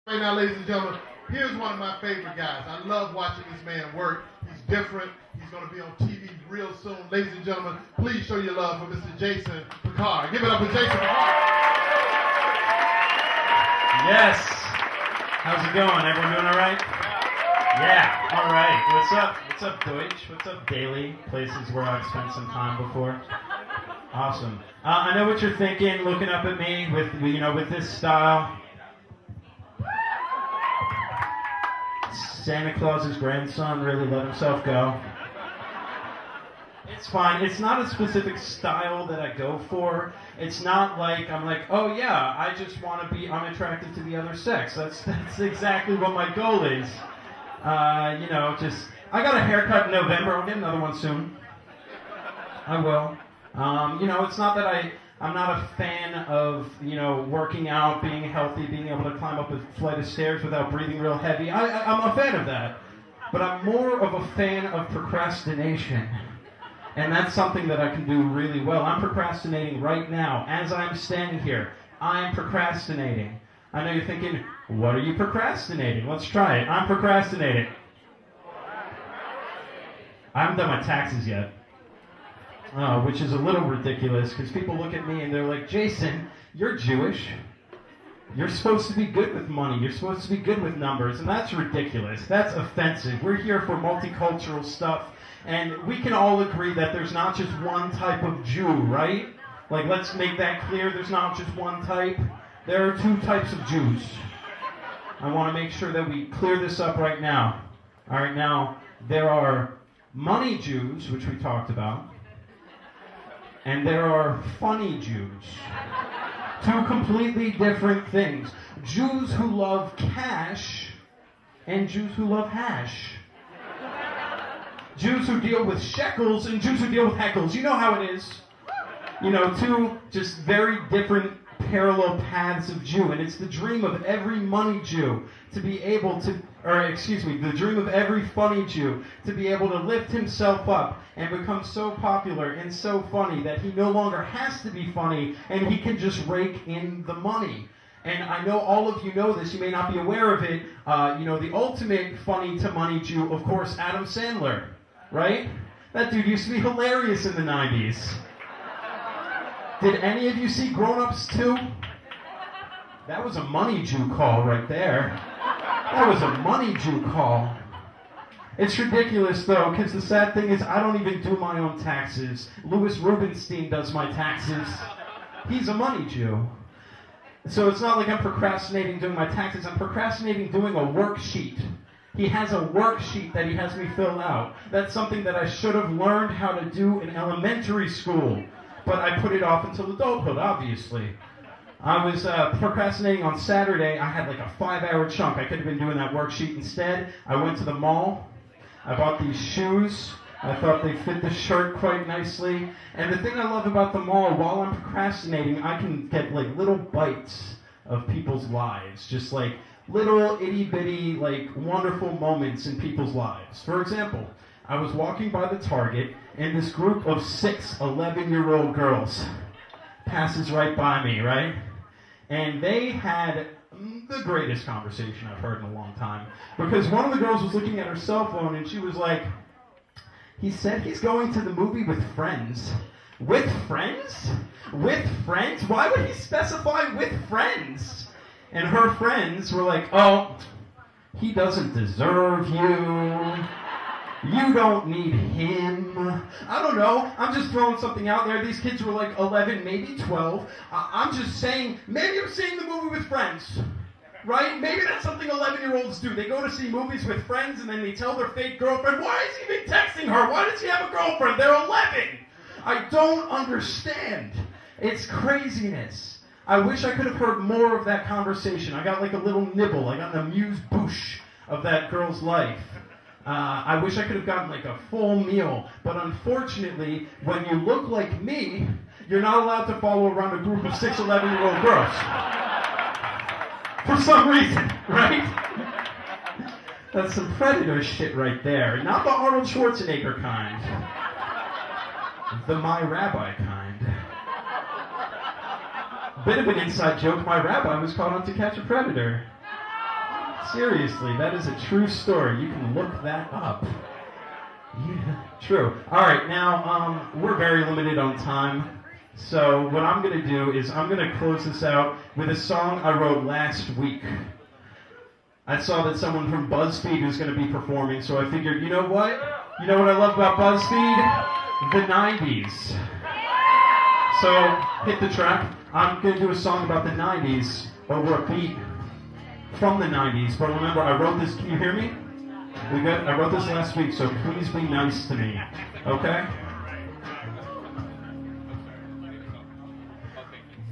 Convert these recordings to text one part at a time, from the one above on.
Right now, ladies and gentlemen, here's one of my favorite guys. I love watching this man work. He's different. He's going to be on TV real soon. Ladies and gentlemen, please show your love for Mr. Jason Pickar. Give it up for Jason Pickar. Yes. How's it going? Everyone doing all right? Yeah. All right. What's up? What's up, Deutsch? What's up, Daily? Places where I've spent some time before. Awesome. I know what you're thinking, looking up at me with this style. Santa Claus's grandson really let himself go. It's fine. It's not a specific style that I go for. It's not like I'm like, oh yeah, I just want to be unattractive to the other sex. That's exactly what my goal is. I got a haircut in November. I'll get another one soon. I will. It's not that I'm not a fan of, working out, being healthy, being able to climb up a flight of stairs without breathing real heavy. I'm a fan of that. But I'm more of a fan of procrastination. And that's something that I can do really well. I'm procrastinating right now. As I'm standing here, I'm procrastinating. I know you're thinking, what are you procrastinating? Let's try it. I'm procrastinating. I haven't done my taxes yet. Which is a little ridiculous because people look at me and they're like, Jason, you're Jewish. You're supposed to be good with money. You're supposed to be good with numbers. And that's ridiculous. That's offensive. We're here for multicultural stuff. And we can all agree that there's not just one type of Jew, right? Like, let's make that clear. There's not just one type. There are two types of Jews. I want to make sure that we clear this up right now. All right, now, there are money Jews, which we talked about. And there are funny Jews. Two completely different things. Jews who love cash and Jews who love hash. Jews who deal with shekels and Jews who deal with heckles. You know how it is. Two just very different parallel paths of Jew. And it's the dream of every money Jew to be able to, the dream of every funny Jew to be able to lift himself up and become so popular and so funny that he no longer has to be funny and he can just rake in the money. And I know all of you know this, you may not be aware of it. The ultimate funny to money Jew, of course, Adam Sandler, right? That dude used to be hilarious in the 90s. Did any of you see Grown Ups 2? That was a money Jew call right there. That was a money Jew call. It's ridiculous, though, because the sad thing is I don't even do my own taxes. Louis Rubenstein does my taxes. He's a money Jew. So it's not like I'm procrastinating doing my taxes. I'm procrastinating doing a worksheet. He has a worksheet that he has me fill out. That's something that I should have learned how to do in elementary school. But I put it off until adulthood, obviously. I was procrastinating on Saturday. I had like a 5-hour chunk. I could have been doing that worksheet instead. I went to the mall. I bought these shoes. I thought they fit the shirt quite nicely. And the thing I love about the mall, while I'm procrastinating, I can get like little bites of people's lives. Just like little itty-bitty, like wonderful moments in people's lives. For example, I was walking by the Target, and this group of 6 11-year-old girls passes right by me, right? And they had the greatest conversation I've heard in a long time. Because one of the girls was looking at her cell phone, and she was like, he said he's going to the movie with friends. With friends? With friends? Why would he specify with friends? And her friends were like, oh, he doesn't deserve you. You don't need him. I don't know. I'm just throwing something out there. These kids were like 11, maybe 12. I'm just saying, maybe I'm seeing the movie with friends. Right? Maybe that's something 11-year-olds do. They go to see movies with friends and then they tell their fake girlfriend, why is he even texting her? Why does he have a girlfriend? They're 11. I don't understand. It's craziness. I wish I could have heard more of that conversation. I got like a little nibble. I got an amuse-bouche of that girl's life. I wish I could have gotten like a full meal, but unfortunately, when you look like me, you're not allowed to follow around a group of 6 11-year-old girls. For some reason, right? That's some Predator shit right there. Not the Arnold Schwarzenegger kind. The My Rabbi kind. Bit of an inside joke, my rabbi was caught on To Catch a Predator. Seriously, that is a true story. You can look that up. Yeah, true. All right, now we're very limited on time. So what I'm going to do is I'm going to close this out with a song I wrote last week. I saw that someone from BuzzFeed was going to be performing, so I figured, you know what? You know what I love about BuzzFeed? The 90s. So, hit the track. I'm going to do a song about the 90s over a beat from the 90s. But remember, I wrote this. Can you hear me? We good? I wrote this last week, so please be nice to me. Okay?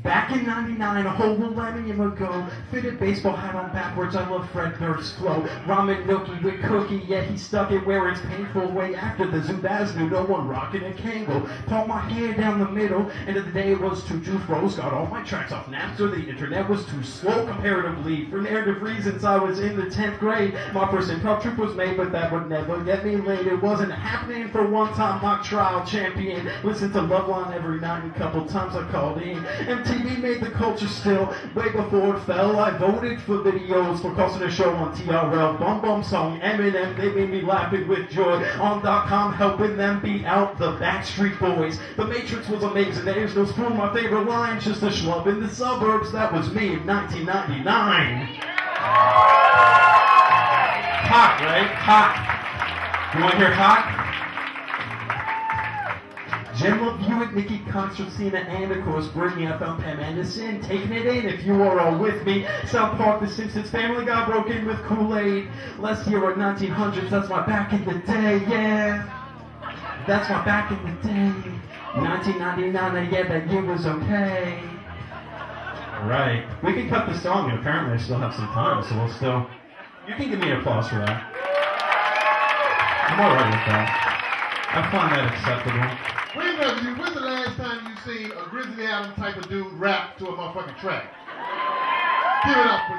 Back in 99, a whole millennium ago, fitted baseball hat on backwards, I love Fred Durst's flow. Ramen nookie with cookie, yet he stuck it where it's painful. Way after the Zubaz knew no one rocking a Kangol. Pulled my hair down the middle, end of the day it was too juice rose. Got all my tracks off Napster, the internet was too slow comparatively. For narrative reasons, I was in the 10th grade. My first improv troupe was made, but that would never get me laid. It wasn't happening for one time, mock trial champion. Listened to Loveline every night, and a couple times I called in. MTV made the culture still, way before it fell. I voted for videos for costing a show on TRL. Bum Bum song, Eminem, they made me laughing with joy. On .com, helping them beat out the Backstreet Boys. The Matrix was amazing, there's no spoon, my favorite line, just a schlub in the suburbs. That was me in 1999. Hot, right? Hot. You want to hear hot? Jim LaVewitt, Nikki Cox, Cena, and of course Britney. I found Pam Anderson, taking it in if you are all with me. South Park, The Simpsons, Family Guy broke in with Kool-Aid. Last year or 1900s, that's my back in the day, yeah. That's my back in the day. 1999, yeah, that year was okay. Alright, we can cut the song, and apparently I still have some time, so we'll still... You can give me an applause for that. I'm alright with that. I find that acceptable. When's the last time you seen a Grizzly Adams type of dude rap to a motherfucking track? Give it up for